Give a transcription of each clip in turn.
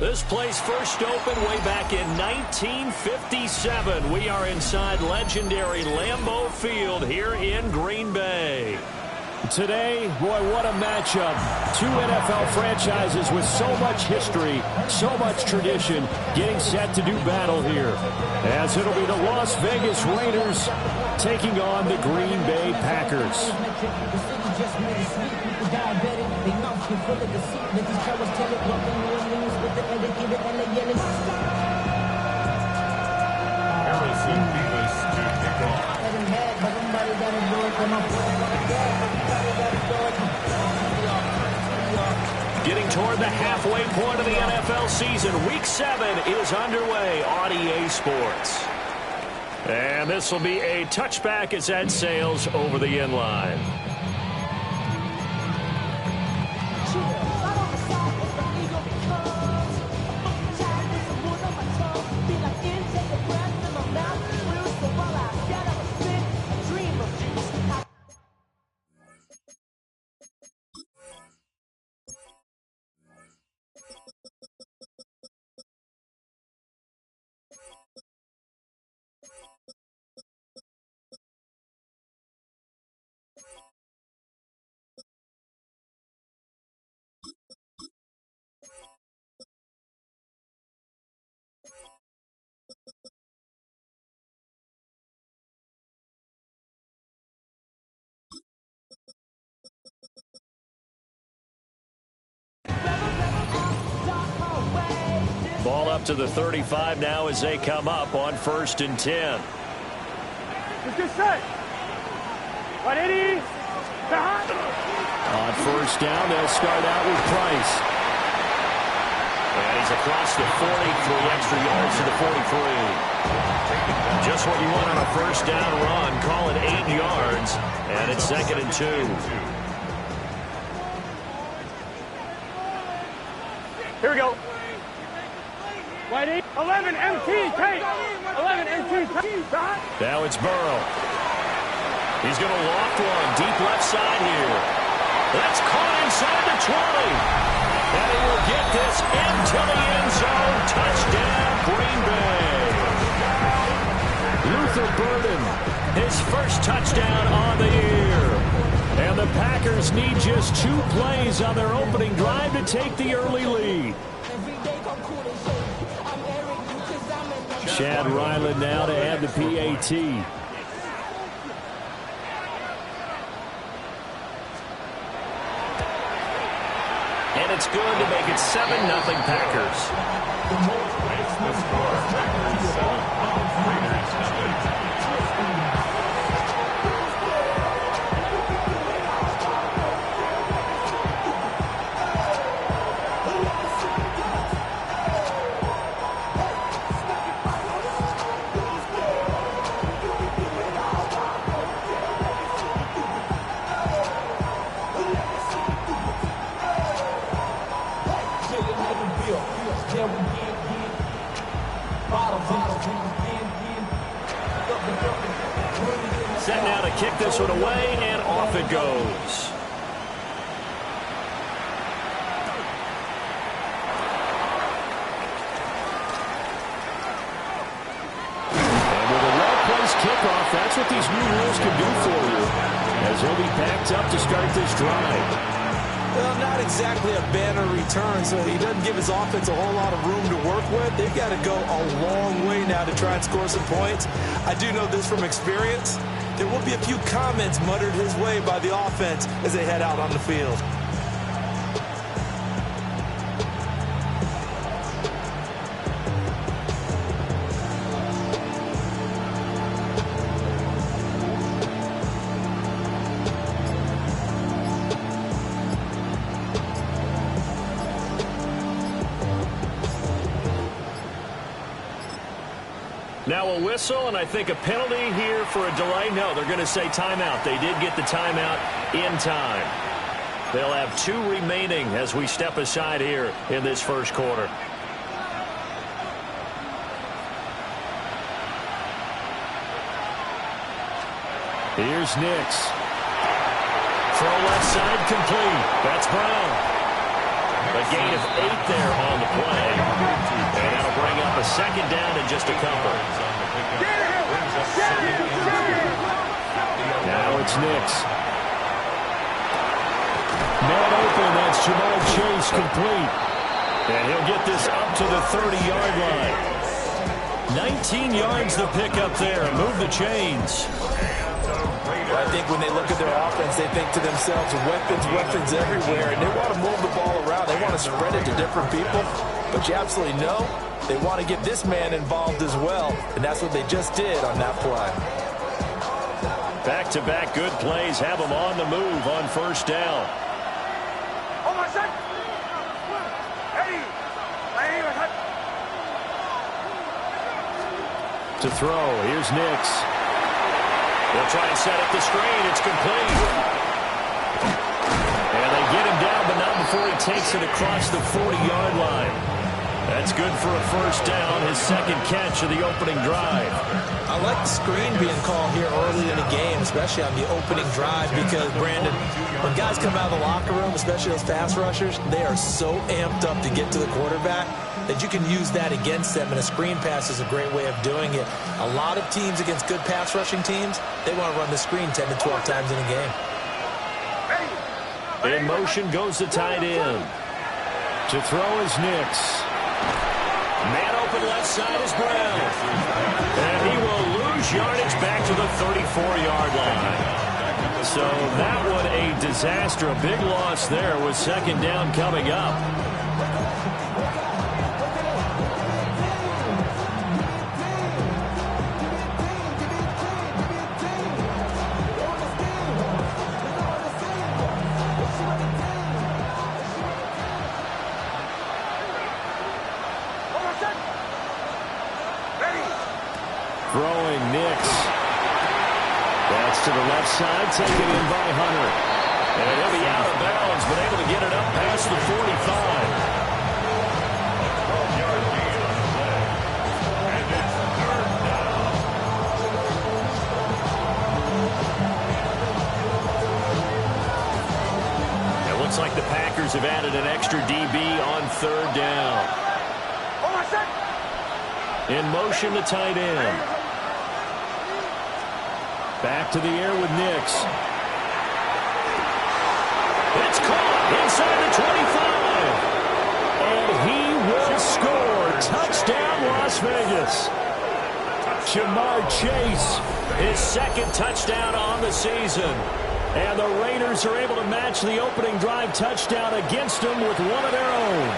This place first opened way back in 1957. We are inside legendary Lambeau Field here in Green Bay. Today, boy, what a matchup. Two NFL franchises with so much history, so much tradition, getting set to do battle here. As it'll be the Las Vegas Raiders taking on the Green Bay Packers. Getting toward the halfway point of the NFL season. Week 7 is underway on EA Sports. And this will be a touchback as that sails over the end line. Ball up to the 35 now as they come up on 1st and 10. Good set. 180. On 1st down, they'll start out with Price. And he's across the 40, 3 extra yards to the 43. Just what you want on a 1st down run. Call it 8 yards. And it's 2nd and 2. Here we go. 11 MT, Kate. 11 MT, Kate. Now it's Burrow. He's going to loft one deep left side here. That's caught inside the 20. And he will get this into the end zone. Touchdown, Green Bay. Luther Burden, his first touchdown on the year. And the Packers need just 2 plays on their opening drive to take the early lead. Chad Ryland now to add the PAT. And it's good to make it 7-0 Packers. Set now to kick this one away, and off it goes. And with a well-placed kickoff, that's what these new rules can do for you, as he'll be backed up to start this drive. Well, not exactly a banner return, so he doesn't give his offense a whole lot of room to work with. They've got to go a long way now to try and score some points. I do know this from experience. There will be a few comments muttered his way by the offense as they head out on the field. Now a whistle, and I think a penalty here for a delay. No, they're going to say timeout. They did get the timeout in time. They'll have 2 remaining as we step aside here in this first quarter. Here's Nix. Throw left side complete. That's Brown. A gain of 8 there on the play. lost a couple. Now it's Nix. Man open, that's Jamal Chase complete. And he'll get this up to the 30-yard line. 19 yards the pickup there. Move the chains. I think when they look at their offense, they think to themselves, weapons everywhere, and they want to move the ball around. They want to spread it to different people. But you absolutely know they want to get this man involved as well, and that's what they just did on that play. Back-to-back good plays have them on the move on first down. To throw, here's Nix. They'll try and set up the screen. It's complete. And they get him down, but not before he takes it across the 40-yard line. That's good for a first down, his second catch of the opening drive. I like the screen being called here early in the game, especially on the opening drive, because, Brandon, when guys come out of the locker room, especially those pass rushers, they are so amped up to get to the quarterback that you can use that against them, and a screen pass is a great way of doing it. A lot of teams against good pass rushing teams, they want to run the screen 10 to 12 times in a game. In motion goes the tight end. To throw is Nix. Man open left side is Brown. And he will lose yardage back to the 34-yard line. So that was a disaster. A big loss there with second down coming up. Throwing Nix. That's to the left side, taken in by Hunter. And he'll be out of bounds, but able to get it up past the 45. It looks like the Packers have added an extra DB on third down. In motion, the tight end. Back to the air with Nix. It's caught inside the 25. And he will score. Touchdown, Las Vegas. Jamar Chase, his second touchdown on the season. And the Raiders are able to match the opening drive touchdown against them with one of their own.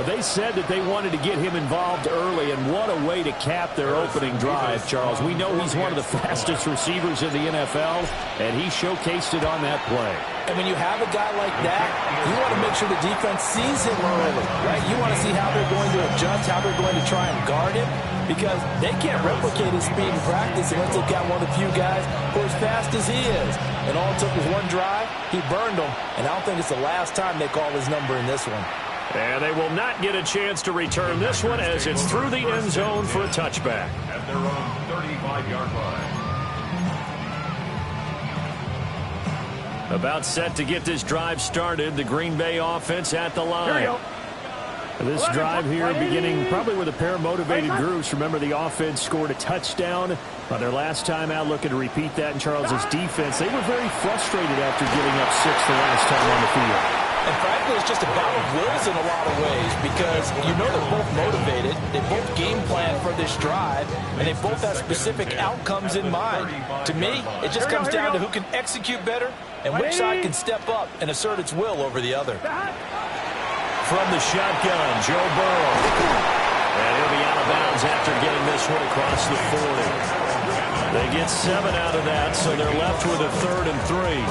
They said that they wanted to get him involved early, and what a way to cap their opening drive, Charles. We know he's one of the fastest receivers in the NFL, and he showcased it on that play. And when you have a guy like that, you want to make sure the defense sees him early, right? You want to see how they're going to adjust, how they're going to try and guard him, because they can't replicate his speed in practice unless they've got one of the few guys who are as fast as he is. And all it took was one drive. He burned them, and I don't think it's the last time they call his number in this one. And they will not get a chance to return this one as it's through the end zone for a touchback. At their own 35-yard line. About set to get this drive started. The Green Bay offense at the line. This drive here beginning probably with a pair of motivated groups. Remember, the offense scored a touchdown on their last time out. Looking to repeat that in Charles's defense. They were very frustrated after giving up 6 the last time on the field. And frankly, it's just a battle of wills in a lot of ways, because you know they're both motivated, they both game plan for this drive, and they both have specific outcomes in mind. To me, it just comes down to who can execute better and which side can step up and assert its will over the other. From the shotgun, Joe Burrow. And he'll be out of bounds after getting this one across the 40. They get 7 out of that, so they're left with a 3rd and 3.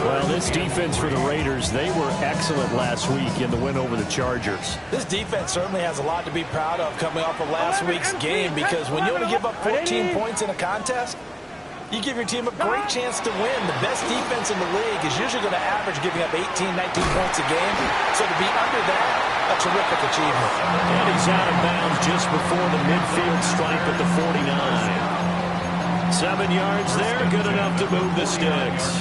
Well, this defense for the Raiders, they were excellent last week in the win over the Chargers. This defense certainly has a lot to be proud of coming off of last week's game, because when you only give up 14 points in a contest, you give your team a great chance to win. The best defense in the league is usually going to average giving up 18, 19 points a game. So to be under that, a terrific achievement. And he's out of bounds just before the midfield stripe at the 49. 7 yards there, good enough to move the sticks.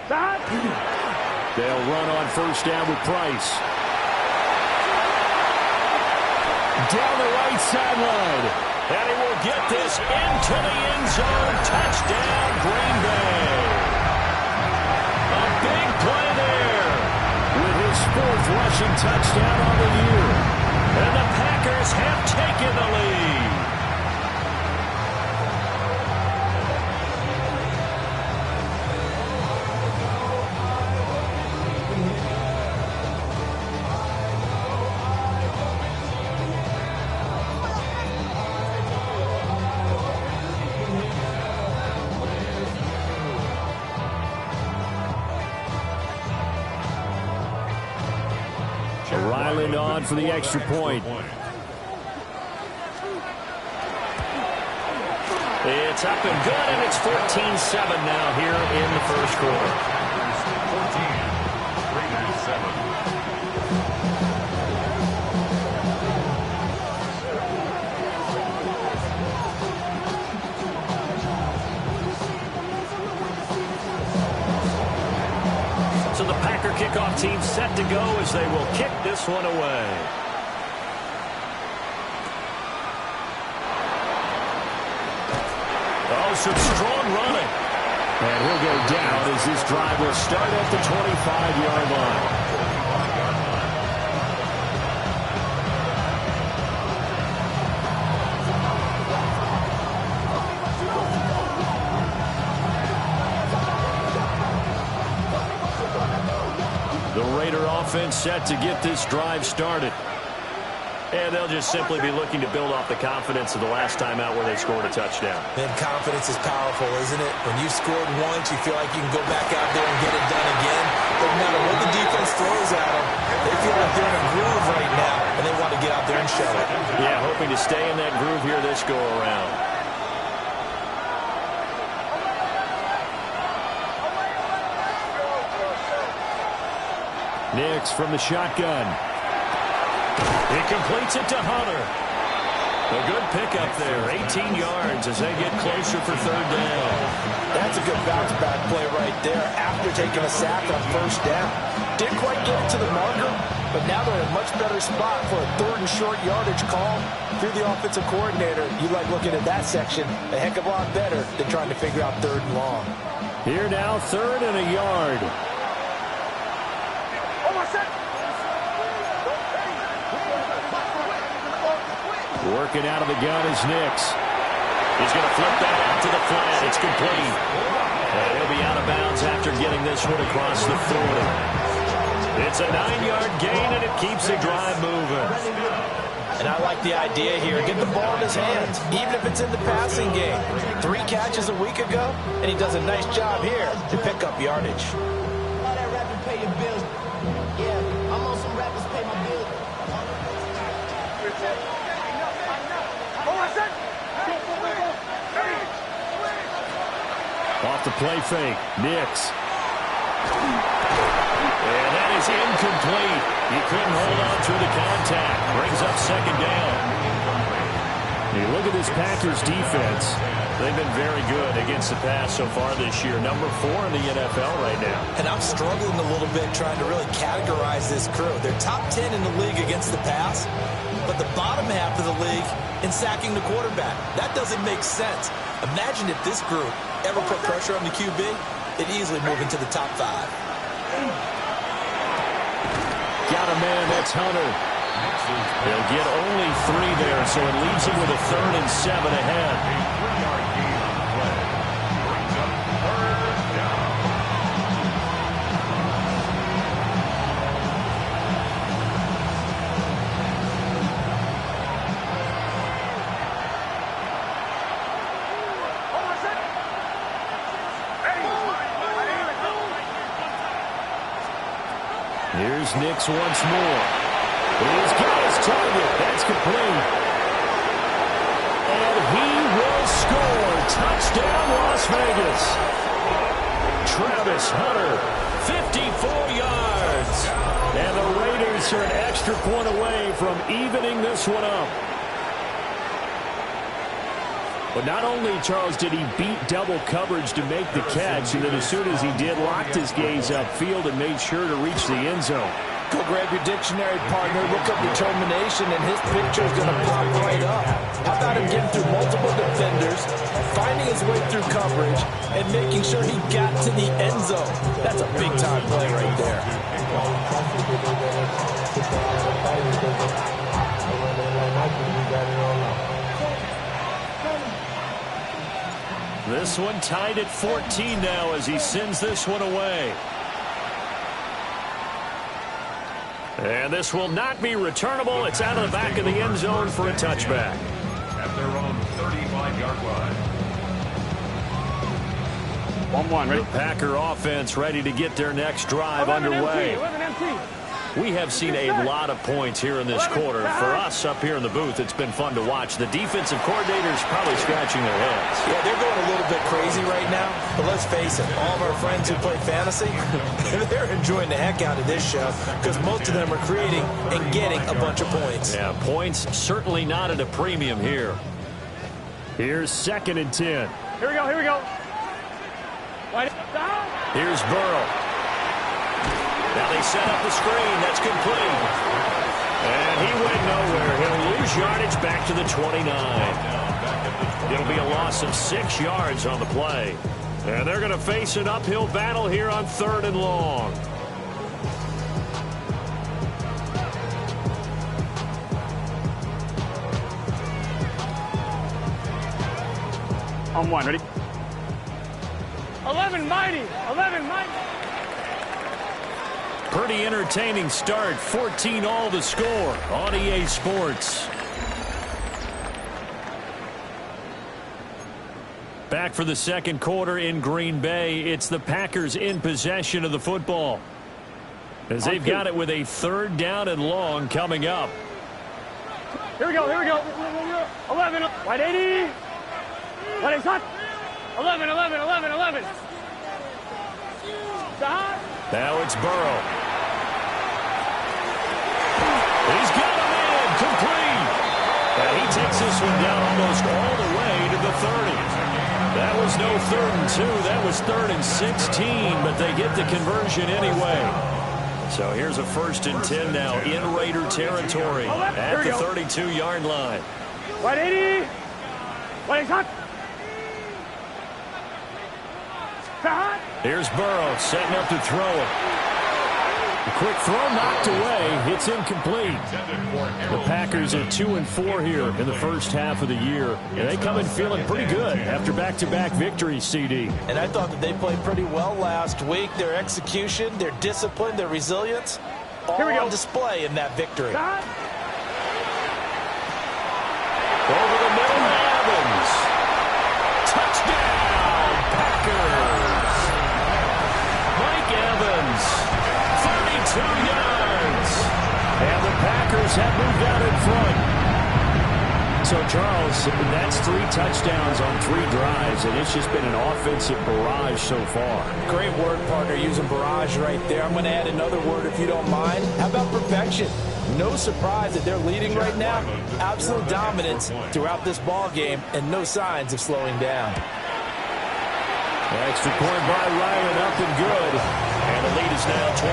They'll run on first down with Price. Down the right sideline. And he will get this into the end zone. Touchdown, Green Bay. A big play there with his 4th rushing touchdown on the year. And the Packers have taken the lead. Ryland on for the extra point. It's up and good, and it's 14-7 now here in the first quarter. 14-7. So the Packer kickoff team set to go as they will kick this one away. Oh, some strong running. And he'll go down as this drive will start at the 25-yard line. The Raider offense set to get this drive started. And they'll just simply be looking to build off the confidence of the last time out where they scored a touchdown. And confidence is powerful, isn't it? When you've scored once, you feel like you can go back out there and get it done again. Doesn't matter what the defense throws at them. They feel like they're in a groove right now, and they want to get out there and show it. Yeah, hoping to stay in that groove here this go-around. Nix from the shotgun. He completes it to Hunter. A good pickup there. 18 yards as they get closer for 3rd down. That's a good bounce-back play right there after taking a sack on first down. Didn't quite get it to the marker, but now they're in a much better spot for a 3rd and short yardage call. If you're the offensive coordinator, you like looking at that section a heck of a lot better than trying to figure out 3rd and long. Here now, 3rd and a yard. Working out of the gun is Nix. He's going to flip that out to the flat. It's complete. And he'll be out of bounds after getting this one across the 40. It's a 9-yard gain, and it keeps the drive moving. And I like the idea here. Get the ball in his hands, even if it's in the passing game. 3 catches a week ago, and he does a nice job here to pick up yardage. All that rapping pay your bills. Yeah, I'm on some rappers pay my bills. Off the play fake, Nix. And that is incomplete. He couldn't hold on through the contact. Brings up 2nd down. You look at this Packers defense. They've been very good against the pass so far this year. Number 4 in the NFL right now. And I'm struggling a little bit trying to really categorize this crew. They're top 10 in the league against the pass, but the bottom half of the league in sacking the quarterback. That doesn't make sense. Imagine if this group ever put pressure on the QB, it'd easily move into the top 5. Got a man, that's Hunter. They'll get only 3 there, so it leaves him with a 3rd and 7 ahead. Here's Nix once more. He's got his target. That's complete. And he will score. Touchdown, Las Vegas. Travis Hunter, 54 yards. And the Raiders are an extra point away from evening this one up. But not only, Charles, did he beat double coverage to make the catch, and then as soon as he did, locked his gaze upfield and made sure to reach the end zone. Go grab your dictionary, partner. Look up determination, and his picture is going to pop right up. How about him getting through multiple defenders, finding his way through coverage, and making sure he got to the end zone? That's a big-time play right there. This one tied at 14 now as he sends this one away. And this will not be returnable. It's out of the back of the end zone for a touchback. At their own 35-yard line. 1-1, ready? The Packer offense ready to get their next drive underway. 11 empty. We have seen a lot of points here in this quarter. For us up here in the booth, it's been fun to watch. The defensive coordinators probably scratching their heads. Yeah, they're going a little bit crazy right now. But let's face it, all of our friends who play fantasy, they're enjoying the heck out of this show because most of them are creating and getting a bunch of points. Yeah, points certainly not at a premium here. Here's 2nd and 10. Here we go, here we go. Here's Burrow. Now they set up the screen. That's complete. And he went nowhere. He'll lose yardage back to the 29. It'll be a loss of 6 yards on the play. And they're going to face an uphill battle here on 3rd and long. On 1, ready? 11 mighty. 11 mighty. Pretty entertaining start. 14 all to score on EA Sports. Back for the 2nd quarter in Green Bay. It's the Packers in possession of the football, as they've got it with a 3rd down and long coming up. Here we go, here we go. 11, wide 80. Wide 80, hot. 11, 11, 11, 11. Now it's Burrow. He's got him in, complete. And he takes this one down almost all the way to the 30. That was no 3rd and 2. That was 3rd and 16, but they get the conversion anyway. So here's a 1st and 10 now in Raider territory at the 32-yard line. Wide 80. Wide 80, hot. Here's Burrow setting up to throw it. A quick throw knocked away. It's incomplete. The Packers at 2-4 here in the first half of the year. And they come in feeling pretty good after back-to-back victories, CD. And I thought that they played pretty well last week. Their execution, their discipline, their resilience, all on display in that victory. Over the middle, Evans. Touchdown, Packers. Mike Evans, 32 yards. And the Packers have moved out in front. So, Charles, that's 3 touchdowns on 3 drives, and it's just been an offensive barrage so far. Great word, partner, using barrage right there. I'm going to add another word if you don't mind. How about perfection? No surprise that they're leading right now. Absolute dominance throughout this ball game, and no signs of slowing down. Extra point by Ryan, up and good. And the lead is now 21-14.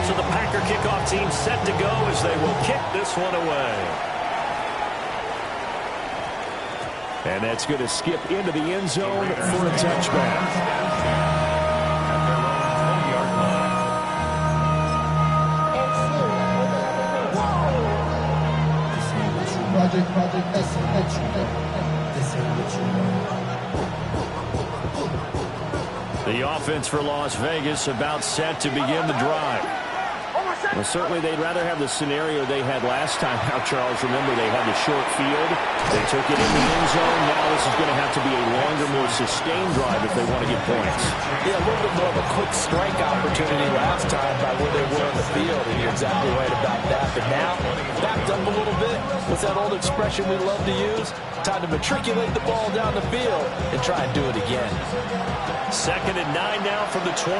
So the Packer kickoff team set to go as they will kick this one away. And that's going to skip into the end zone for a touchback. The offense for Las Vegas about set to begin the drive. Well, certainly they'd rather have the scenario they had last time out, Charles. Remember, they had the short field. They took it in the end zone. Now this is going to have to be a longer, more sustained drive if they want to get points. Yeah, a little bit more of a quick strike opportunity last time by where they were on the field, and you're exactly right about that. But now, backed up a little bit. What's that old expression we love to use? Time to matriculate the ball down the field and try and do it again. 2nd and 9 now from the 21.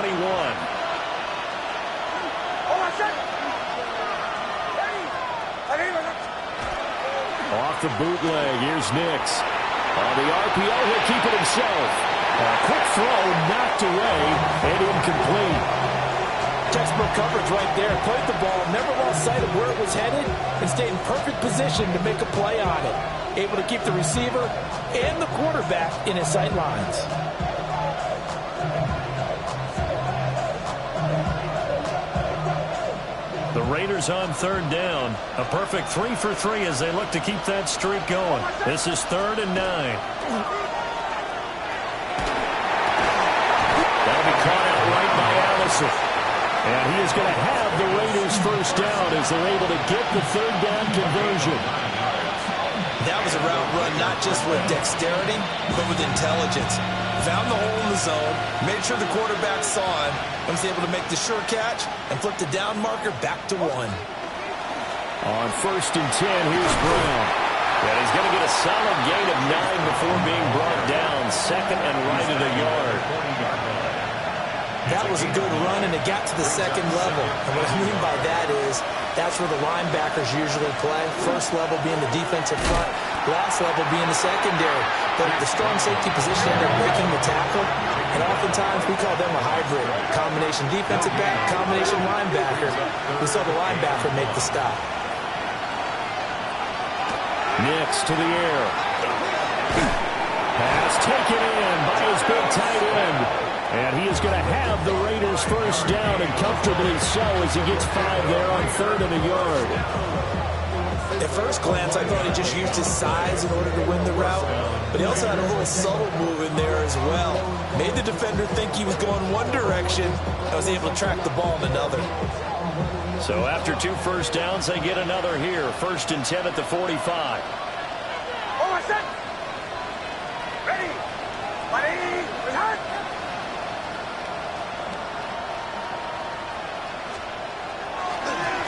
Off the bootleg, here's Nix. On the RPO, he'll keep it himself. A quick throw, knocked away, and incomplete. Textbook coverage right there. Played the ball, never lost sight of where it was headed, and stayed in perfect position to make a play on it. Able to keep the receiver and the quarterback in his sight lines. The Raiders on 3rd down. A perfect 3 for 3 as they look to keep that streak going. This is 3rd and 9. That'll be caught out right by Allison. And he is going to have the Raiders first down as they're able to get the 3rd down conversion. That was a route run not just with dexterity, but with intelligence. Found the hole in the zone, made sure the quarterback saw him, and was able to make the sure catch and flip the down marker back to 1. On 1st and 10, here's Brown. And he's going to get a solid gain of 9 before being brought down. 2nd and right at a yard. That was a good run, and it got to the 2nd level. And what I mean by that is that's where the linebackers usually play. First level being the defensive front, last level being the secondary. But the strong safety position ended up making the tackle, and oftentimes we call them a hybrid. Combination defensive back, combination linebacker. We saw the linebacker make the stop. Nix to the air. Pass taken in by his big tight end. And he is going to have the Raiders first down, and comfortably so as he gets 5 there on 3rd and a yard. At first glance, I thought he just used his size in order to win the route, but he also had a little subtle move in there as well. Made the defender think he was going one direction, and was able to track the ball in another. So after 2 first downs, they get another here. 1st and 10 at the 45. Ready. Ready.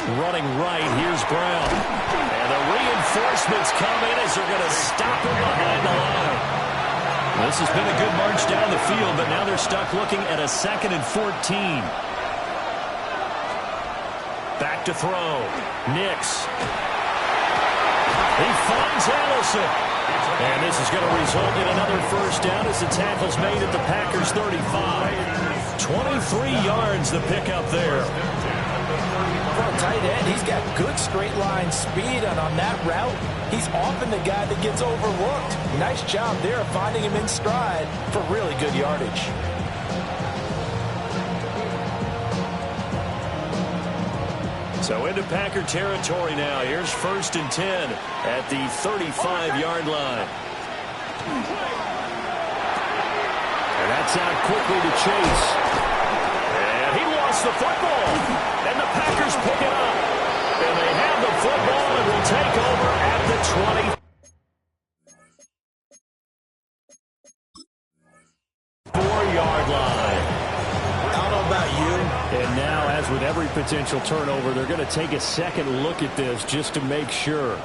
Running right, here's Brown. And the reinforcements come in as they're going to stop him behind the line. This has been a good march down the field, but now they're stuck looking at a 2nd and 14. Back to throw. Nix. He finds Allison. And this is going to result in another first down as the tackle's made at the Packers' 35. 23 yards the pickup there. For a tight end, he's got good straight line speed, and on that route, he's often the guy that gets overlooked. Nice job there finding him in stride for really good yardage. So into Packer territory now. Here's 1st and 10 at the 35-yard line. And that's out quickly to Chase. And he lost the football. And the Packers pick it up. And they have the football and will take over at the 24-yard line. I don't know about you. And now, as with every potential turnover, they're going to take a second look at this just to make sure.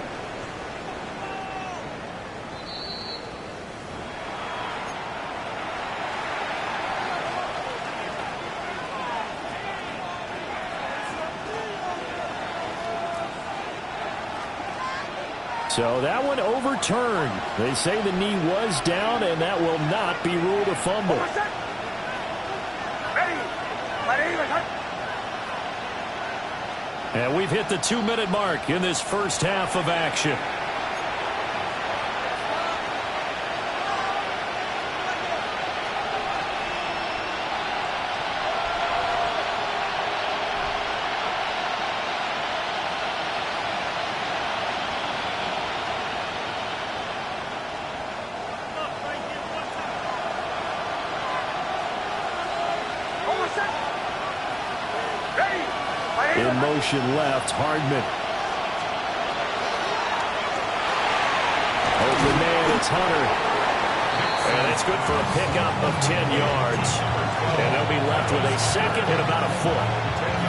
So that one overturned. They say the knee was down, and that will not be ruled a fumble. And we've hit the 2-minute mark in this first half of action. Ready. In motion left, Hardman. Open man, it's Hunter. And it's good for a pickup of 10 yards. And they'll be left with a second and about a foot.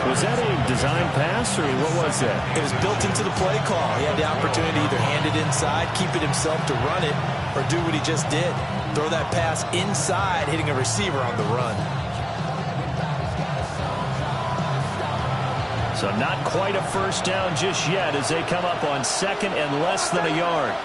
Was that a design pass, or what was that? It was built into the play call. He had the opportunity to either hand it inside, keep it himself to run it, or do what he just did. Throw that pass inside, hitting a receiver on the run. So not quite a first down just yet as they come up on second and less than a yard.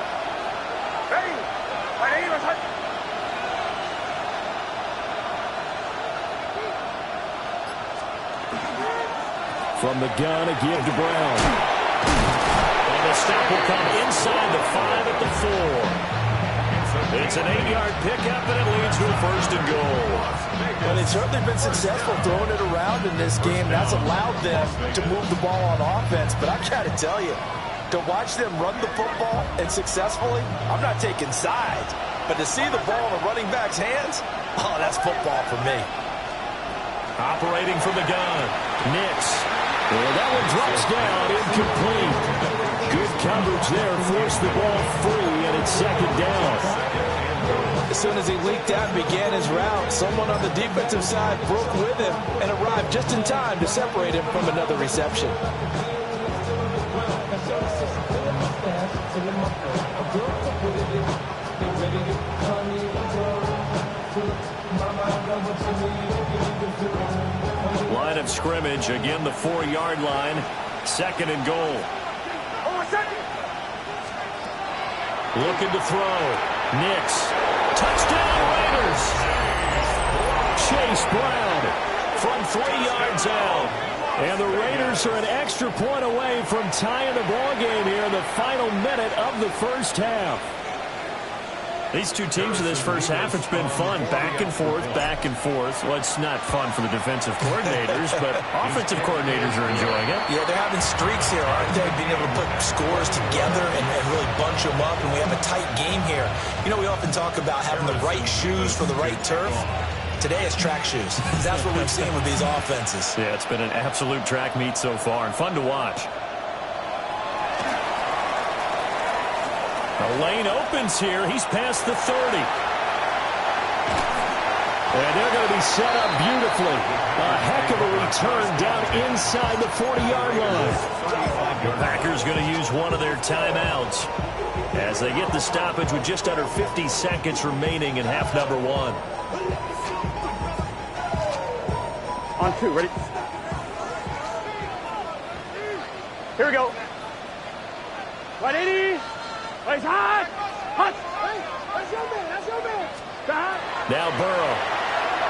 From the gun, a give to Brown. And the stop will come inside the 5 at the 4. It's an 8-yard pickup, and it leads to a first and goal. Well, they've certainly been successful throwing it around in this game. That's allowed them to move the ball on offense. But I got to tell you, to watch them run the football and successfully, I'm not taking sides. But to see the ball in a running back's hands, oh, that's football for me. Operating from the gun, Nix. Well, that one drops down, incomplete. Good coverage there, forced the ball free, and it's second down. As soon as he leaked out and began his route, someone on the defensive side broke with him and arrived just in time to separate him from another reception. Line of scrimmage, again the 4-yard line, second and goal. Looking to throw. Nix. Touchdown Raiders. Chase Brown from 3 yards out. And the Raiders are an extra point away from tying the ball game here in the final minute of the first half. These two teams in this first half, it's been fun. Back and forth, back and forth. Well, it's not fun for the defensive coordinators, but offensive coordinators are enjoying it. Yeah, they're having streaks here, aren't they? Being able to put scores together and really bunch them up, and we have a tight game here. You know, we often talk about having the right shoes for the right turf. Today is track shoes. That's what we've seen with these offenses. Yeah, it's been an absolute track meet so far, and fun to watch. The lane opens here. He's past the 30. And they're going to be set up beautifully. A heck of a return down inside the 40-yard line. The Packers going to use one of their timeouts as they get the stoppage with just under 50 seconds remaining in half number 1. On 2, ready? Here we go. 180. He's hot. Hot. Hey, that's your man. That's your man. Now Burrow.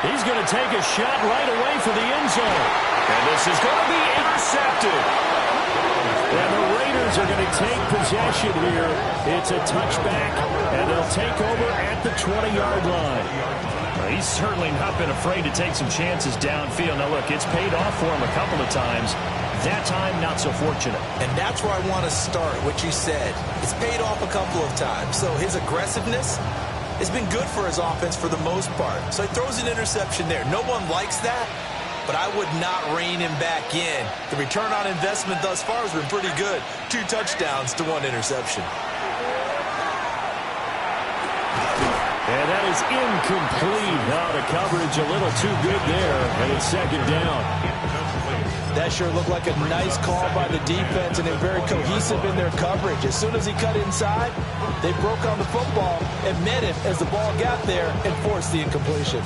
He's going to take a shot right away for the end zone. And this is going to be intercepted. And the Raiders are going to take possession here. It's a touchback, and they'll take over at the 20-yard line. He's certainly not been afraid to take some chances downfield. Now, look, it's paid off for him a couple of times. That time, not so fortunate. And that's where I want to start, what you said. It's paid off a couple of times. So his aggressiveness has been good for his offense for the most part. So he throws an interception there. No one likes that, but I would not rein him back in. The return on investment thus far has been pretty good. 2 touchdowns to 1 interception. And that is incomplete. Now the coverage a little too good there, and it's second down. That sure looked like a nice call by the defense, and they're very cohesive in their coverage. As soon as he cut inside, they broke on the football and met him as the ball got there and forced the incompletion.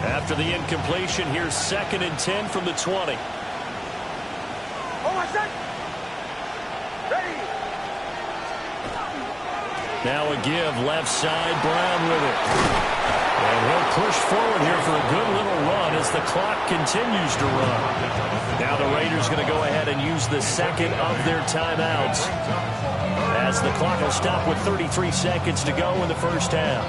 After the incompletion, here's second and 10 from the 20. Now a give, left side, Brown with it. And he'll push forward here for a good little run as the clock continues to run. Now the Raiders going to go ahead and use the second of their timeouts as the clock will stop with 33 seconds to go in the first half.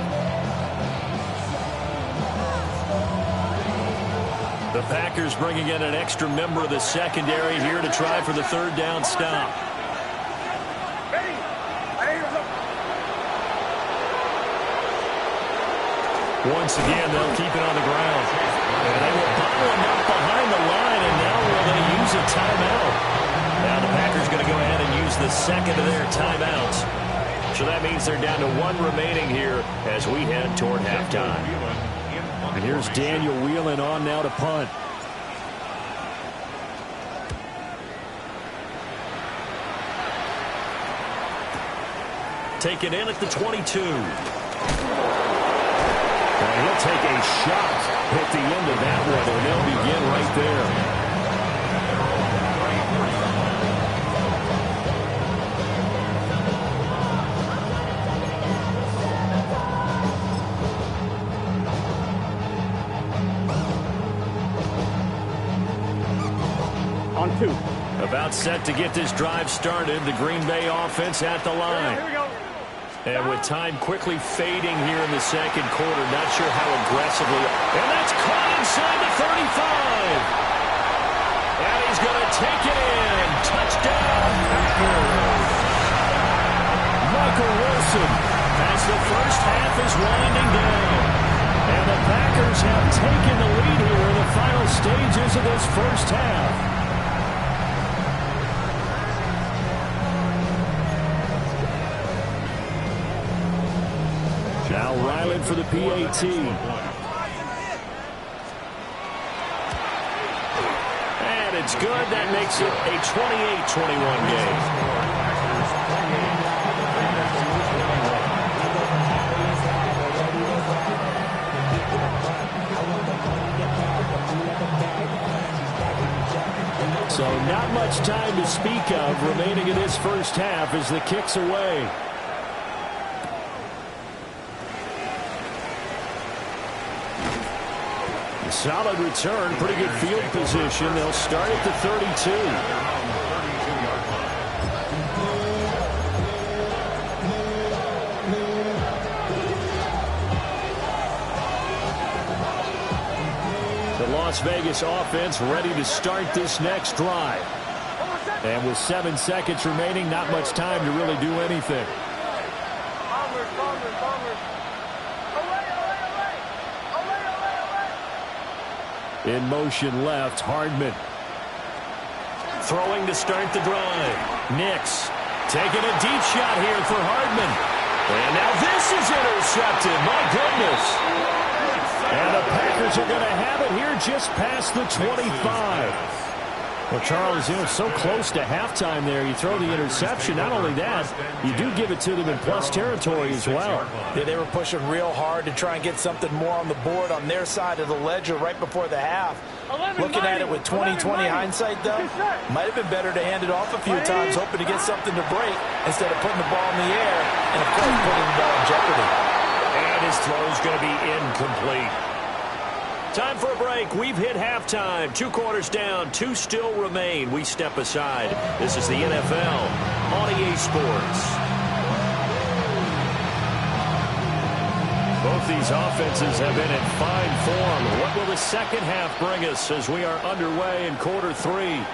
The Packers bringing in an extra member of the secondary here to try for the third down stop. Once again, they'll keep it on the ground. And they will bottle him up behind the line, and now will they use a timeout? the second of their timeouts. So that means they're down to one remaining here as we head toward halftime. And here's Daniel Whelan on now to punt. Taken in at the 22. And he'll take a shot at the end of that one, and they'll begin right there. On 2. About set to get this drive started. The Green Bay offense at the line. Here we go. And with time quickly fading here in the second quarter, not sure how aggressively. And that's caught inside the 35. And he's going to take it in. Touchdown, Packers. Michael Wilson, as the first half is winding down. And the Packers have taken the lead here in the final stages of this first half. Now Ryland for the PAT. And it's good. That makes it a 28-21 game. So not much time to speak of remaining in this first half as the kick's away. Solid return, pretty good field position. They'll start at the 32. The Las Vegas offense ready to start this next drive. And with 7 seconds remaining, not much time to really do anything. In motion left, Hardman. Throwing to start the drive. Nix taking a deep shot here for Hardman. And now this is intercepted. My goodness. And the Packers are going to have it here just past the 25. Well, Charles, you know, so close to halftime there. You throw the interception. Not only that, you do give it to them in plus territory as well. Yeah, they were pushing real hard to try and get something more on the board on their side of the ledger right before the half. Looking at it with 20/20 hindsight, though, might have been better to hand it off a few times, hoping to get something to break instead of putting the ball in the air and, of course, putting the ball in jeopardy. And his throw is going to be incomplete. Time for a break. We've hit halftime. 2 quarters down. 2 still remain. We step aside. This is the NFL on EA Sports. Both these offenses have been in fine form. What will the second half bring us as we are underway in quarter 3?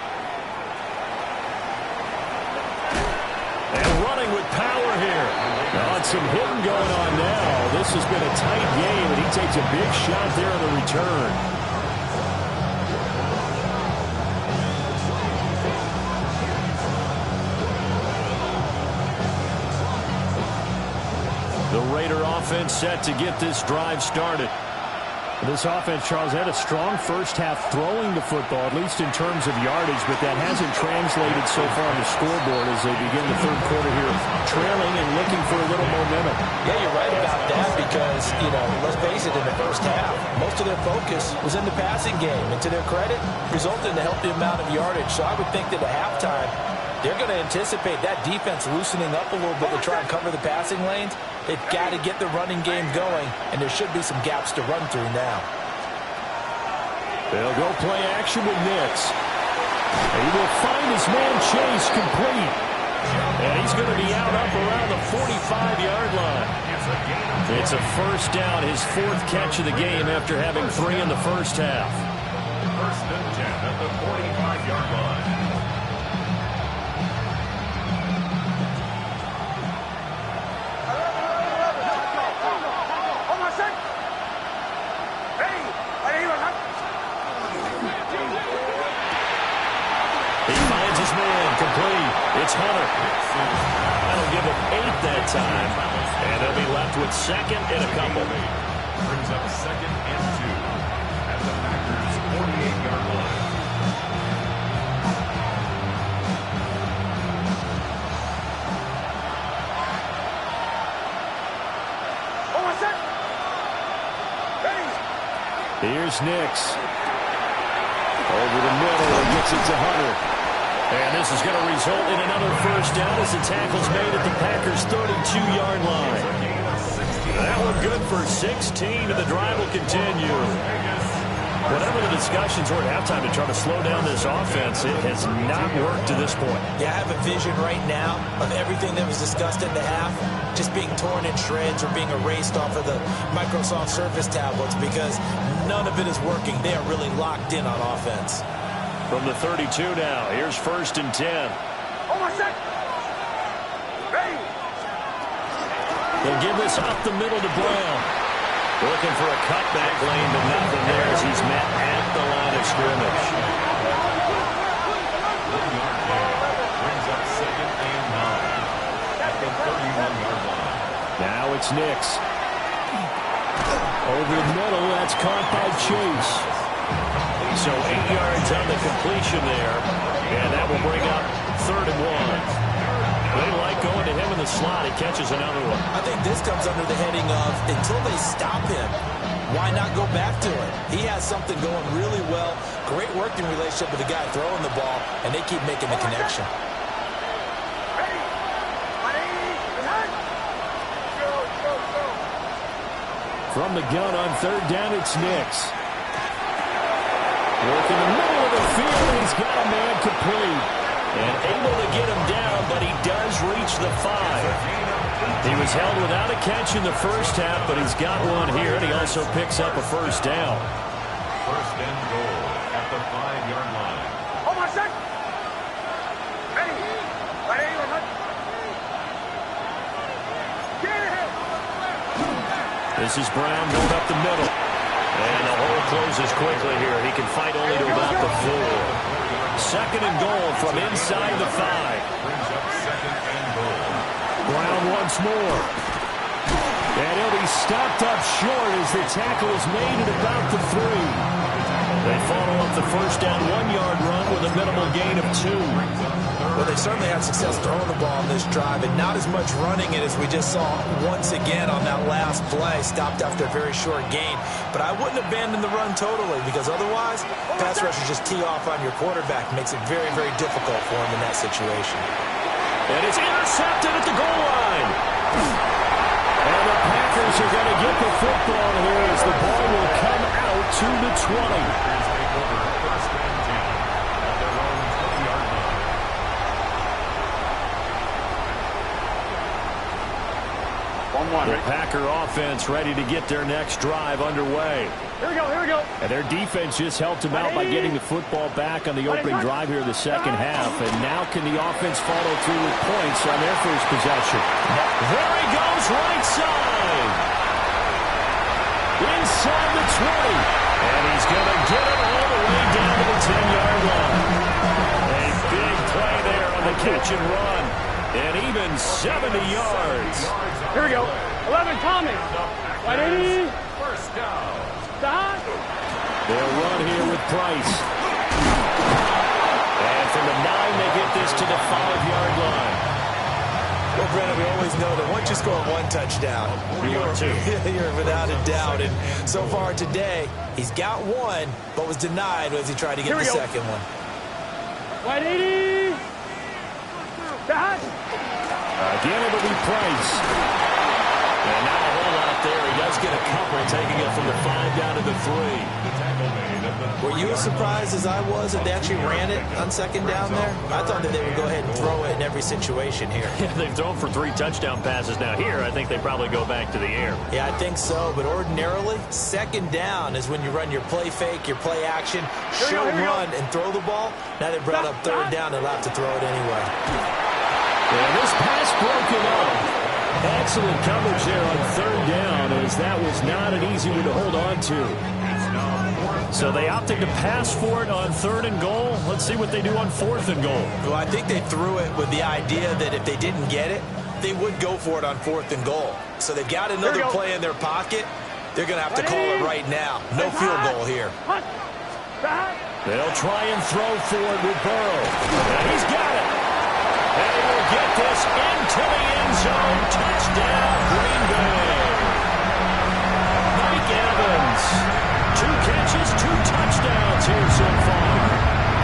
And running with power here. Oh, some hitting going on now. This has been a tight game, and he takes a big shot there on the return. The Raider offense set to get this drive started. This offense, Charles, had a strong first half throwing the football, at least in terms of yardage, but that hasn't translated so far on the scoreboard as they begin the third quarter here, trailing and looking for a little momentum. Yeah, you're right about that because, you know, let's face it, in the first half, most of their focus was in the passing game. And to their credit, resulted in a healthy amount of yardage. So I would think that at halftime, they're going to anticipate that defense loosening up a little bit to try and cover the passing lanes. They've got to get the running game going, and there should be some gaps to run through now. They'll go play action with Nix. He will find his man Chase complete. And he's going to be out up around the 45-yard line. It's a first down, his 4th catch of the game after having 3 in the first half. First and 10 at the 45-yard line. it's Hunter. That'll give him 8 that time. And they'll be left with second and a couple. Brings up second and 2 at the Packers' 48-yard line. Here's Nix. Over the middle, and gets it to Hunter. And this is going to result in another first down as the tackle's made at the Packers' 32-yard line. That one good for 16, and the drive will continue. Whatever the discussions were at halftime to try to slow down this offense, it has not worked to this point. Yeah, I have a vision right now of everything that was discussed in the half just being torn in shreds or being erased off of the Microsoft Surface tablets because none of it is working. They are really locked in on offense. From the 32 now, here's 1st and 10. They'll give this up the middle to Brown. Looking for a cutback lane, but nothing there as he's met at the line of scrimmage. Brings up second and 9 at the 31-yard line. Now it's Nix. Over the middle, that's caught by Chase. So 8 yards on the completion there, and that will bring up 3rd and 1. They like going to him in the slot. He catches another one. I think this comes under the heading of until they stop him, why not go back to it? He has something going really well. Great working relationship with the guy throwing the ball, and they keep making the connection. From the gun on 3rd down, it's Nix. Work in the middle of the field, and he's got a man complete. And able to get him down, but he does reach the 5. He was held without a catch in the first half, but he's got one here, and he also picks up a first down. 1st and goal at the 5-yard line. This is Brown going up the middle. And the hole closes quickly here. He can fight only to about the 4. 2nd and goal from inside the 5. Brings up second and goal. Brown once more. And he'll be stopped up short as the tackle is made at about the 3. They follow up the first down 1-yard run with a minimal gain of 2. Well, they certainly had success throwing the ball on this drive, and not as much running it as we just saw once again on that last play, stopped after a very short gain. But I wouldn't abandon the run totally, because otherwise, pass rushers just tee off on your quarterback. Makes it very, very difficult for him in that situation. And it's intercepted at the goal line. And the Packers are going to get the football here as the ball will come out to the 20. Take over 1st and 10 at their own 20-yard line. The Packer offense ready to get their next drive underway. Here we go. And their defense just helped them out by getting the football back on the opening drive here in the second half. And now can the offense follow through with points on their first possession? There he goes, right side. Inside the 20. And he's going to get it all the way down to the 10-yard line. A big play there on the catch and run. And even 70 yards. Here we go. 11, Tommy. 180. First down. Stop. They'll run here with Price. And from the 9, they get this to the 5-yard line. Well, Brennan, we always know that once you score 1 touchdown, you're without a doubt. And so far today, he's got 1, but was denied as he tried to get the second one. 180. Stop. Again, it'll be Price. And not a whole lot there. He does get a couple, taking it from the 5 down to the 3. Were you as surprised as I was that they actually ran it on 2nd down there? I thought that they would go ahead and throw it in every situation here. Yeah, they've thrown for 3 touchdown passes now. Here, I think they probably go back to the air. Yeah, I think so. But ordinarily, 2nd down is when you run your play fake, your play action, show run, and throw the ball. Now they brought up 3rd down and allowed to throw it anyway. And this pass broken up. Excellent coverage there on 3rd down, as that was not an easy one to hold on to. It's now 4th So they opted to pass for it on 3rd and goal. Let's see what they do on 4th and goal. Well, I think they threw it with the idea that if they didn't get it, they would go for it on 4th and goal. So they've got another play in their pocket. They're going to have to call it right now. No field goal here. They'll try and throw for it with Burrow. And he's got it. And he will get this into the end zone. Touchdown, Green Bay. Mike Evans. 2 catches, 2 touchdowns here so far.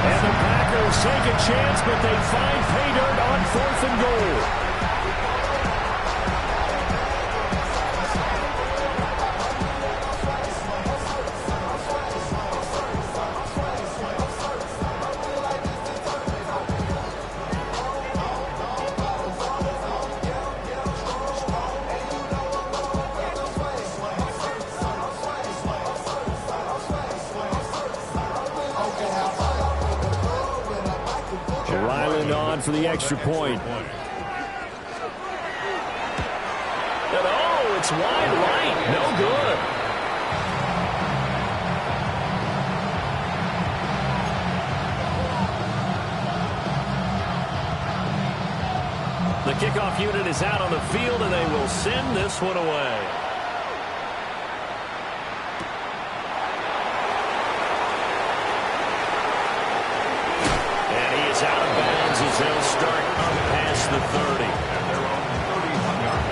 And the Packers take a chance, but they find pay dirt on 4th and goal. For the extra point. And oh, it's wide right. No good. The kickoff unit is out on the field, and they will send this one away. Out of bounds as they'll start up past the 30. And they're on the 30-yard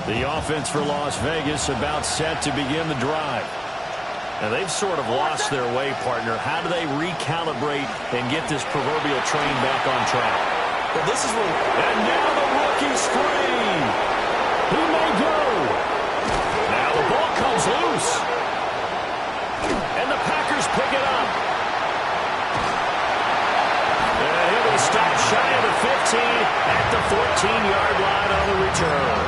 line. The offense for Las Vegas about set to begin the drive. And they've sort of lost their way, partner. How do they recalibrate and get this proverbial train back on track? Well, this is where... And now the rookie screen. He may go. The ball comes loose. And the Packers pick it up. And he'll be stopped shy of the 15 at the 14-yard line on the return.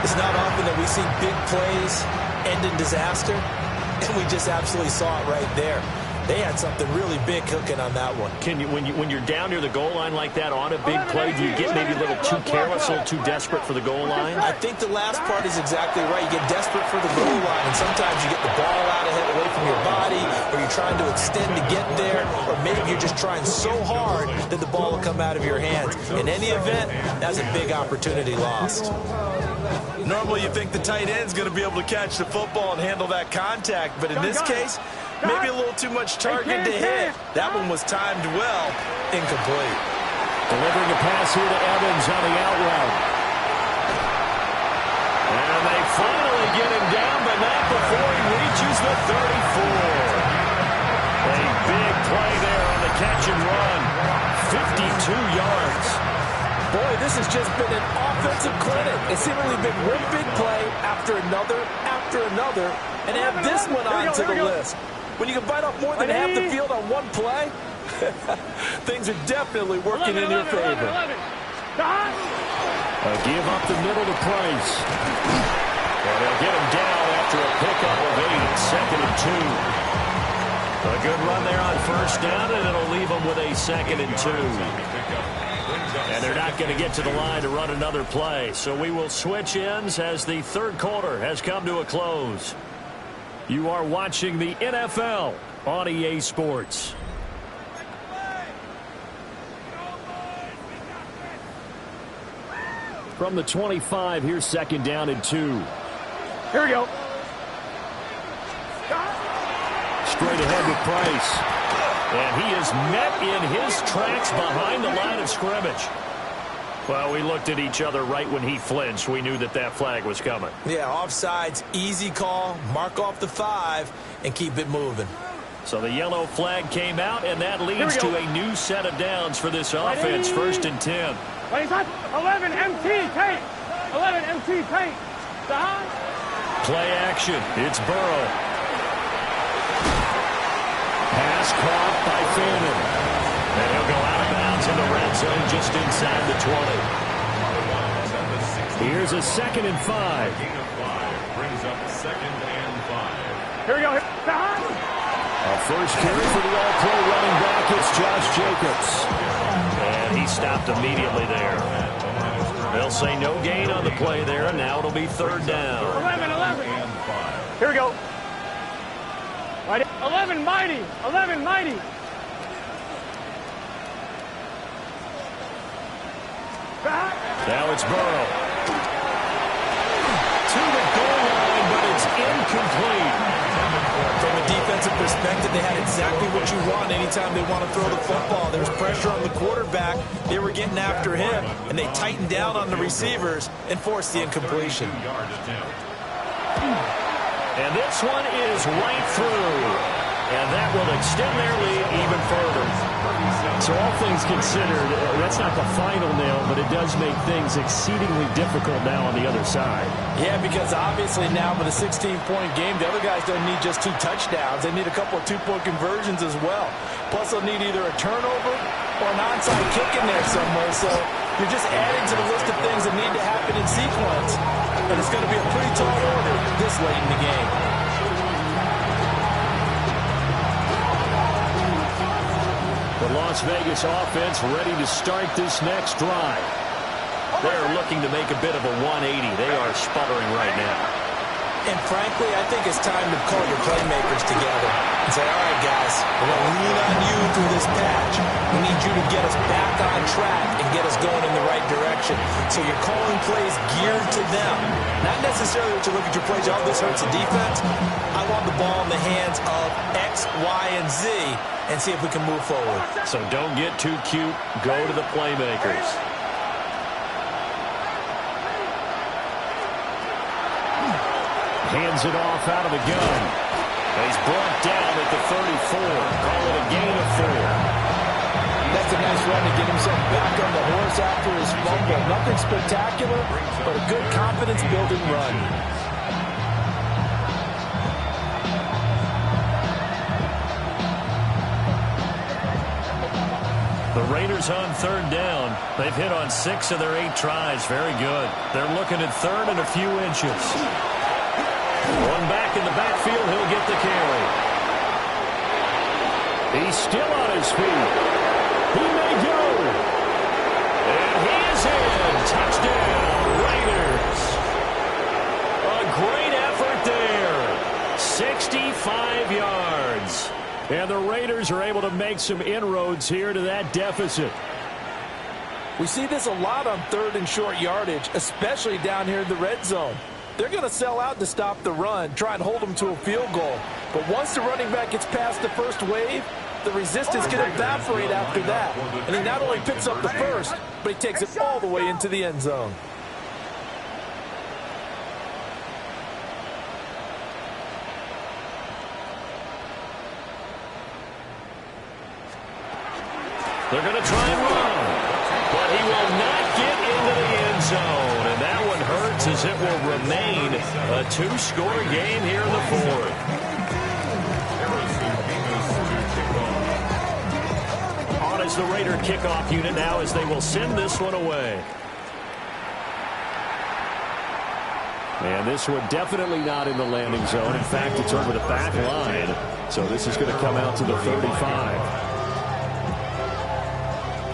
It's not often that we see big plays end in disaster, and we just absolutely saw it right there. They had something really big cooking on that one. Can you, when you're down near the goal line like that on a big play, do you get maybe a little too careless, a little too desperate for the goal line? I think the last part is exactly right. You get desperate for the goal line, and sometimes you get the ball out ahead away from your body, or you're trying to extend to get there, or maybe you're just trying so hard that the ball will come out of your hands. In any event, that's a big opportunity lost. Normally you think the tight end's going to be able to catch the football and handle that contact, but in this case, maybe a little too much target to hit. That one was timed well, incomplete. Delivering a pass here to Evans on the out route. And they finally get him down, but not before he reaches the 34. A big play there on the catch and run. 52 yards. Boy, this has just been an offensive clinic. It's seemingly been one big play after another, and add this one on to the list. When you can bite off more than half the field on one play, things are definitely working in your favor. A give up the middle to Price. And they'll get him down after a pickup of 8, 2nd and 2. A good run there on 1st down, and it'll leave them with a 2nd and 2. And they're not going to get to the line to run another play. So we will switch ends as the 3rd quarter has come to a close. You are watching the NFL on EA Sports. From the 25, here's 2nd down and 2. Here we go. Straight ahead with Price. And he is met in his tracks behind the line of scrimmage. Well, we looked at each other right when he flinched. We knew that that flag was coming. Yeah, offsides, easy call, mark off the 5, and keep it moving. So the yellow flag came out, and that leads to a new set of downs for this offense, 1st and 10. 11 MT, paint. 11 MT, paint. Play action. It's Burrow. Pass caught by Fannin. And he'll go out of bounds in the red zone just inside the 20. Here's a 2nd and 5. Gain of 5 brings up 2nd and 5. Here we go. A first carry for the all-pro running back. It's Josh Jacobs. And he stopped immediately there. They'll say no gain on the play there, and now it'll be third down. 11. Here we go. Right. 11, mighty. 11, mighty. Now it's Burrow. To the goal line, but it's incomplete. From a defensive perspective, they had exactly what you want anytime they want to throw the football. There's pressure on the quarterback. They were getting after him, and they tightened down on the receivers and forced the incompletion. And this one is right through. And that will extend their lead even further. So all things considered, that's not the final nail, but it does make things exceedingly difficult now on the other side. Yeah, because obviously now with a 16-point game, the other guys don't need just 2 touchdowns. They need a couple of 2-point conversions as well. Plus, they'll need either a turnover or an onside kick in there somewhere. So you're just adding to the list of things that need to happen in sequence. And it's going to be a pretty tall order this late in the game. The Las Vegas offense ready to start this next drive. They're looking to make a bit of a 180. They are sputtering right now. And frankly, I think it's time to call your playmakers together and say, all right, guys, we're going to lean on you through this patch. We need you to get us back on track and get us going in the right direction. So you're calling plays geared to them. Not necessarily that you look at your plays, oh, this hurts the defense. I want the ball in the hands of X, Y, and Z and see if we can move forward. So don't get too cute. Go to the playmakers. Hands it off out of the gun. He's brought down at the 34. Call it a gain of 4. That's a nice run to get himself back on the horse after his fumble. Nothing spectacular, but a good confidence-building run. The Raiders on third down. They've hit on 6 of their 8 tries. Very good. They're looking at third and a few inches. One back in the backfield. He'll get the carry. He's still on his feet. He may go. And he is in. Touchdown, Raiders. A great effort there. 65 yards. And the Raiders are able to make some inroads here to that deficit. We see this a lot on third and short yardage, especially down here in the red zone. They're going to sell out to stop the run, try and hold them to a field goal. But once the running back gets past the first wave, the resistance can evaporate after that. And he not only picks up the first, but he takes it all the way into the end zone. They're going to try and run, but he will not get into the end zone. And that one hurts as it will remain a 2-score game here in the fourth. On is the Raider kickoff unit now as they will send this one away. And this one definitely not in the landing zone. In fact, it's over the back line. So this is going to come out to the 35.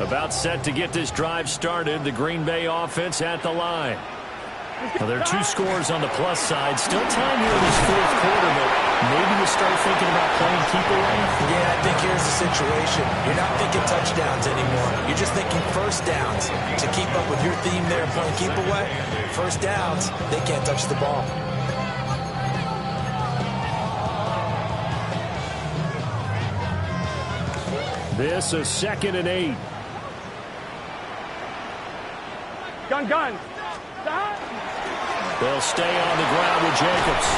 About set to get this drive started. The Green Bay offense at the line. Well, there are 2 scores on the plus side. Still time here in this fourth quarter, but maybe you start thinking about playing keep away. Yeah, I think here's the situation. You're not thinking touchdowns anymore. You're just thinking first downs. To keep up with your theme there, playing keep away, first downs, they can't touch the ball. This is 2nd and 8. Gun. They'll stay on the ground with Jacobs.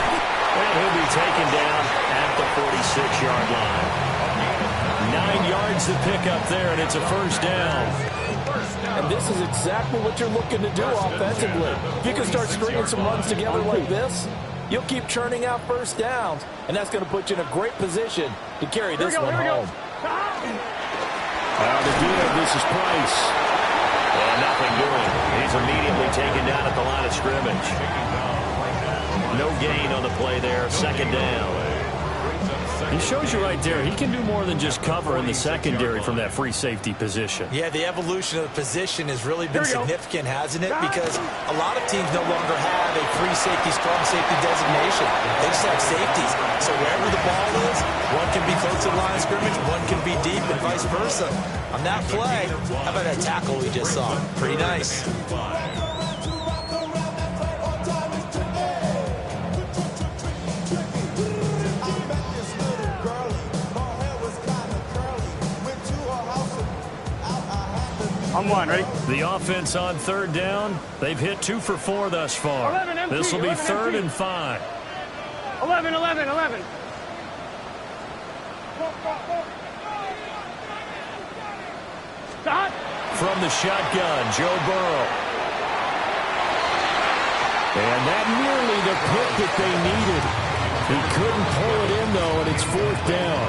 And he'll be taken down at the 46-yard line. 9 yards to pick up there, and it's a first down. And this is exactly what you're looking to do offensively. If you can start stringing some runs together like this, you'll keep churning out first downs, and that's going to put you in a great position to carry this one home. Out again, this is Price. And nothing doing. He's immediately taken down at the line of scrimmage. No gain on the play there. Second down. He shows you right there, he can do more than just cover in the secondary from that free safety position. Yeah, the evolution of the position has really been significant, hasn't it? Because a lot of teams no longer have a free safety, strong safety designation. They just have safeties. So wherever the ball is, one can be close to the line of scrimmage, one can be deep, and vice versa. On that play, how about that tackle we just saw? Pretty nice. I'm one, ready? The offense on third down. They've hit 2 for 4 thus far. This will be 3rd and 5. 11. Stop. From the shotgun, Joe Burrow. And that nearly the pick that they needed. He couldn't pull it in, though, and it's 4th down.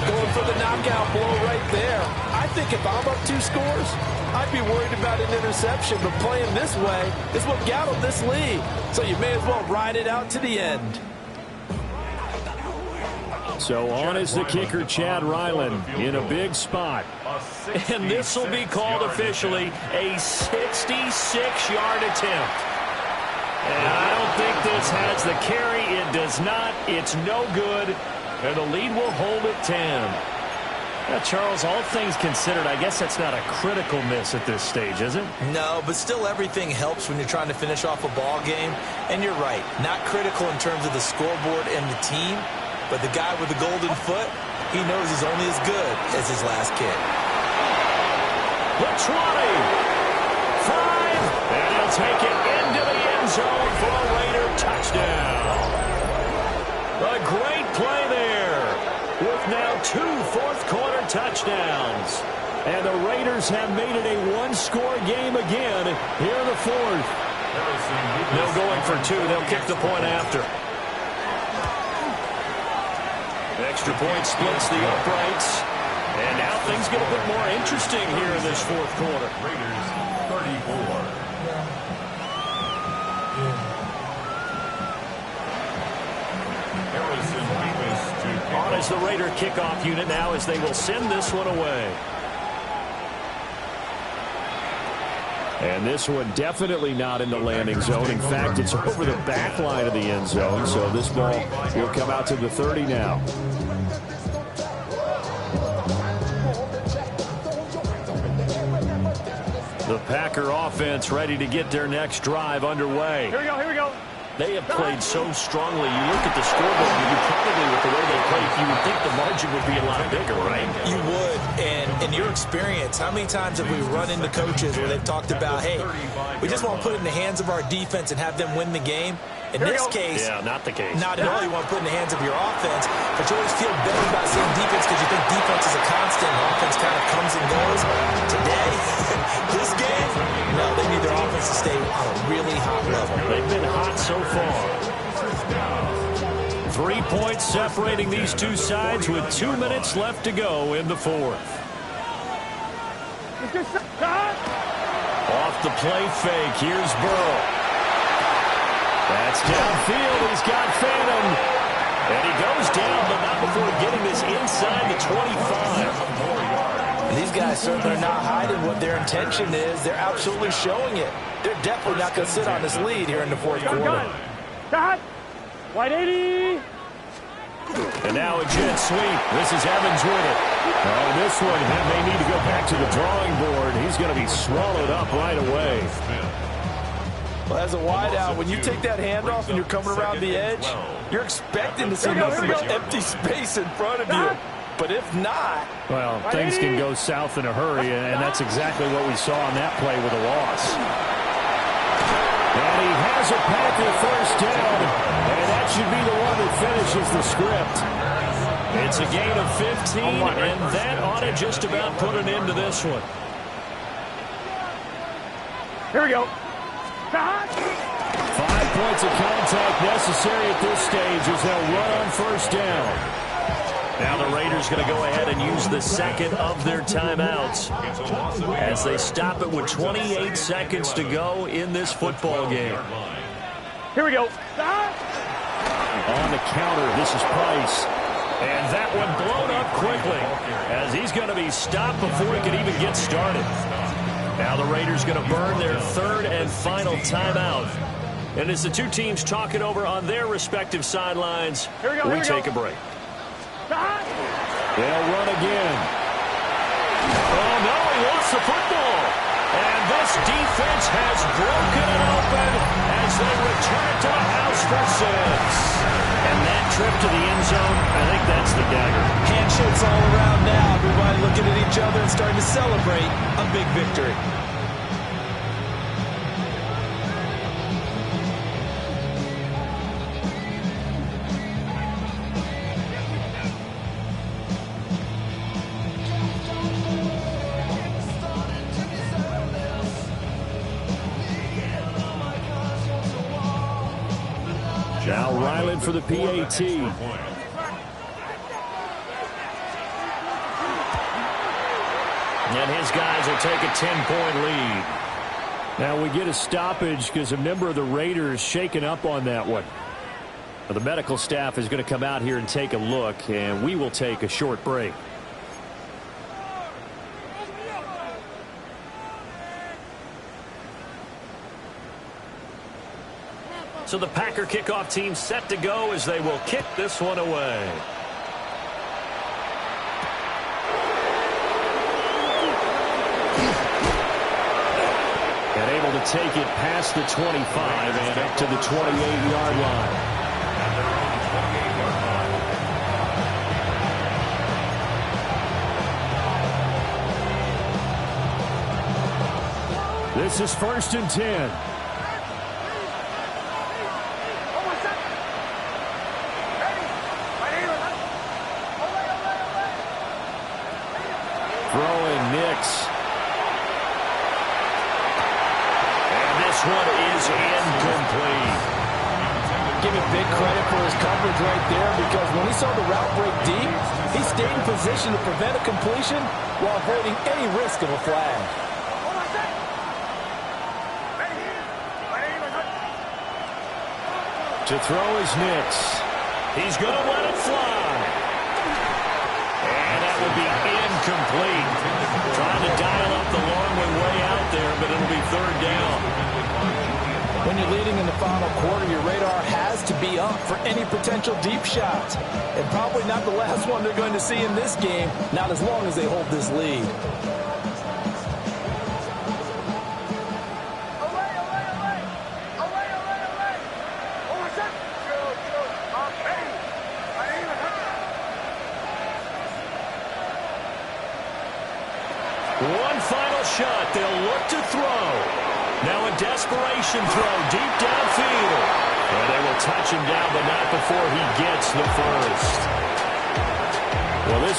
Going for the knockout blow right there. I think if I'm up 2 scores, I'd be worried about an interception. But playing this way is what got them this lead. So you may as well ride it out to the end. So on is the kicker, Chad Ryland, in a big spot. And this will be called officially a 66-yard attempt. And I don't think this has the carry. It does not. It's no good. And the lead will hold at 10. Now, Charles, all things considered, I guess that's not a critical miss at this stage, is it? No, but still everything helps when you're trying to finish off a ball game. And you're right, not critical in terms of the scoreboard and the team, but the guy with the golden foot, he knows he's only as good as his last kick. The 20. 5. And he'll take it into the end zone for a Raider touchdown. A great play there with now 2 fourth-quarter touchdowns. And the Raiders have made it a one-score game again here in the 4th. No going for 2. They'll kick the point after. Extra point splits the uprights. And now things get a bit more interesting here in this 4th quarter. Raiders 34. On is the Raider kickoff unit now as they will send this one away. And this one definitely not in the landing zone. In fact, it's over the back line of the end zone. So this ball will come out to the 30 now. The Packer offense ready to get their next drive underway. Here we go. They have played so strongly. You look at the scoreboard, you probably with the way they play, you would think the margin would be a lot bigger, right? You would, and in your experience, how many times have we run into coaches where they've talked about, hey, we just want to put it in the hands of our defense and have them win the game? In this case, yeah, not the case. Not at all. You want to put it in the hands of your offense, but you always feel better about seeing defense because you think defense is a constant and offense kind of comes and goes. Today, this game, no, they need their offense to stay on a really hot level. They've been hot so far. 3 points separating these two sides with 2 minutes left to go in the 4th. Off the play fake, here's Burrow. That's downfield. He's got Phantom. And he goes down, but not before getting this inside the 25. And these guys certainly are not hiding what their intention is. They're absolutely showing it. They're definitely not going to sit on this lead here in the 4th quarter. Got. White 80. And now a jet sweep. This is Evans with it. Oh, this one, he may need to go back to the drawing board. He's going to be swallowed up right away. Well, as a wideout, when you take that handoff and you're coming around the edge, you're expecting to see nothing but empty space in front of you. But if not... Well, things can go south in a hurry, and that's exactly what we saw on that play with a loss. And he has a Packer first down, and that should be the one that finishes the script. It's a gain of 15, and that ought to just about put an end to this one. Here we go. 5 points of contact necessary at this stage as they'll run on first down. Now the Raiders going to go ahead and use the second of their timeouts as they stop it with 28 seconds to go in this football game. Here we go. On on the counter. This is Price. And that one blown up quickly as he's going to be stopped before he can even get started. Now the Raiders going to burn their third and final timeout. And as the two teams talk it over on their respective sidelines, we take a break. They'll run again. Oh, no, he lost the football. And this defense has broken it open as they return to the house for 6. And that trip to the end zone, I think that's the dagger. Handshakes all around now. Everybody looking at each other and starting to celebrate a big victory. Now Ryland for the PAT. And his guys will take a 10-point lead. Now we get a stoppage because a member of the Raiders shaken up on that one. Well, the medical staff is going to come out here and take a look, and we will take a short break. So the Packer kickoff team set to go as they will kick this one away. And able to take it past the 25 and up to the 28-yard line. This is 1st and 10. Throwing Nix. And this one is incomplete. Give him big credit for his coverage right there, because when he saw the route break deep, he stayed in position to prevent a completion while avoiding any risk of a flag. To throw is Nix. He's going to let it fly. And that will be incomplete. Trying to dial up the long way out there, but it'll be 3rd down. When you're leading in the final quarter, your radar has to be up for any potential deep shots. And probably not the last one they're going to see in this game, not as long as they hold this lead. One final shot. They'll look to throw. Now a desperation throw deep downfield. And they will touch him down, but not before he gets the first. Well, this